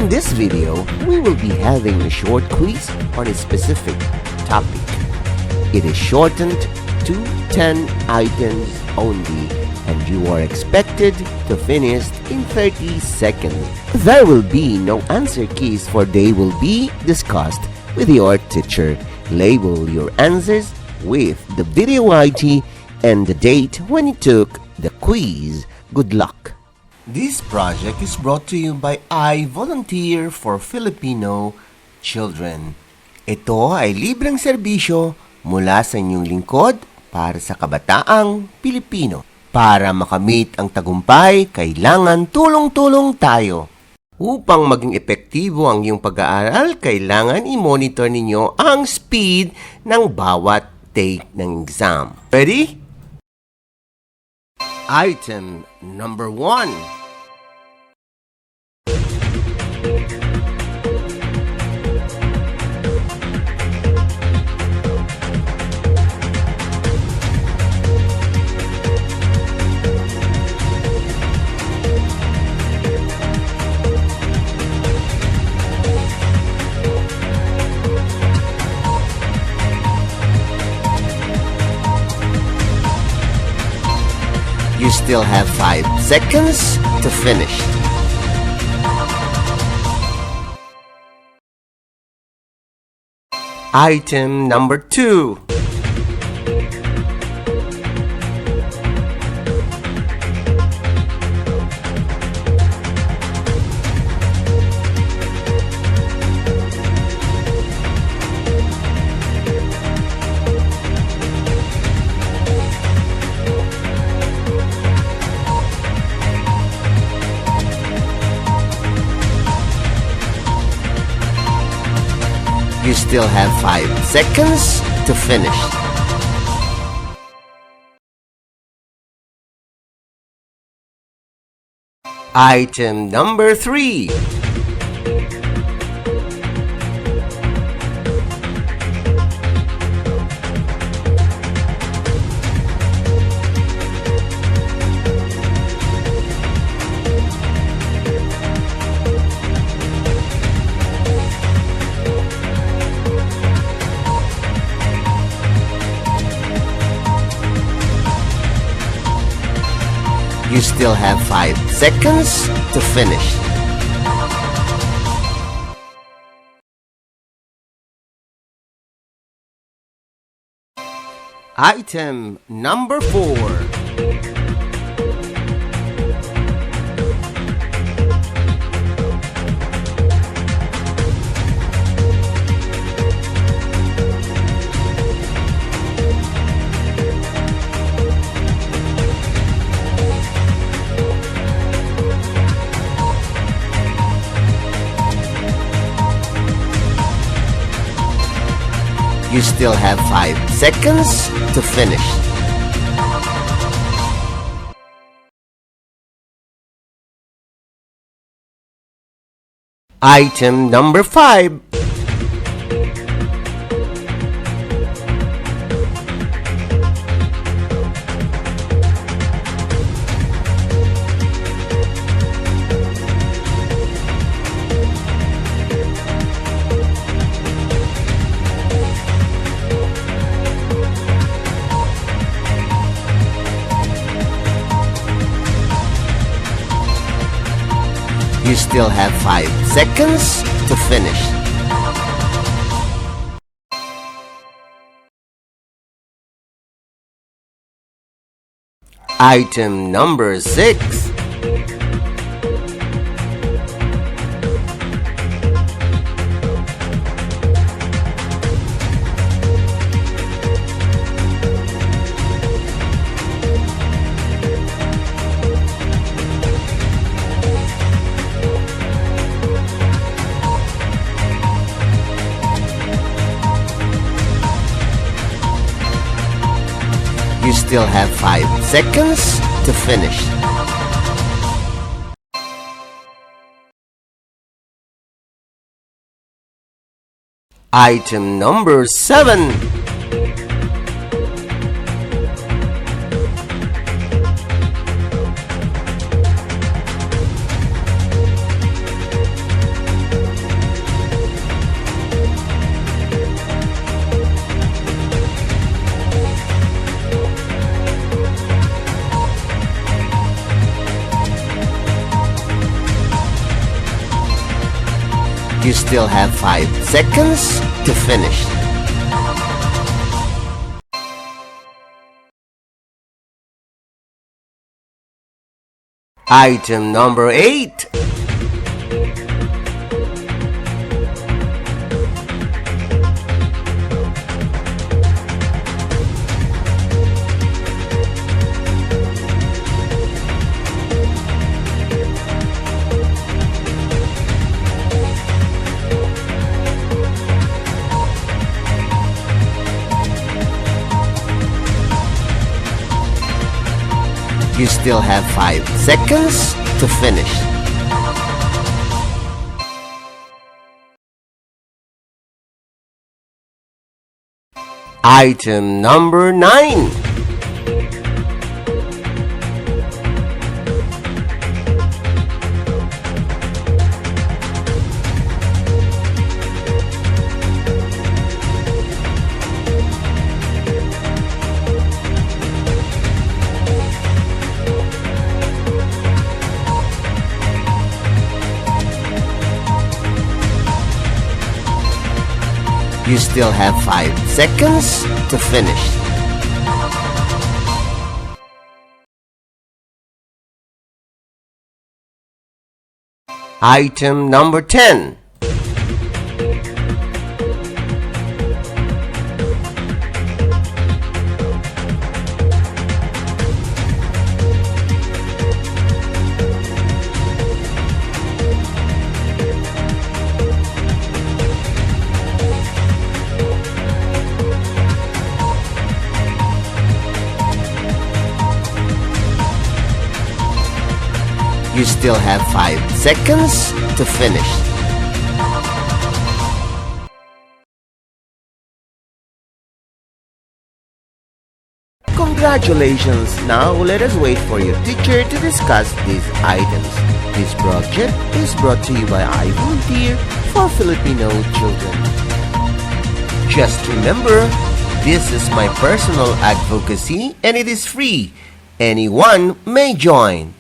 In this video, we will be having a short quiz on a specific topic. It is shortened to 10 items only, and you are expected to finish in 30 seconds. There will be no answer keys, for they will be discussed with your teacher. Label your answers with the video ID and the date when you took the quiz. Good luck! This project is brought to you by I Volunteer for Filipino Children. Ito ay libreng serbisyo mula sa inyong lingkod para sa kabataang Pilipino. Para makamit ang tagumpay, kailangan tulong-tulong tayo. Upang maging epektibo ang iyong pag-aaral, kailangan i-monitor ninyo ang speed ng bawat take ng exam. Ready? Item number 1. You still have 5 seconds to finish. Item number 2. You still have 5 seconds to finish. Item number 3. You still have 5 seconds to finish. Item number 4. You still have 5 seconds to finish. Item number 5. You still have 5 seconds to finish. Item number 6. You still have 5 seconds to finish. Item number 7. You still have 5 seconds to finish. Item number 8. You still have 5 seconds to finish. Item number 9. You still have 5 seconds to finish. Item number 10. You still have 5 seconds to finish. Congratulations! Now let us wait for your teacher to discuss these items. This project is brought to you by I Volunteer for Filipino Children. Just remember, this is my personal advocacy and it is free. Anyone may join.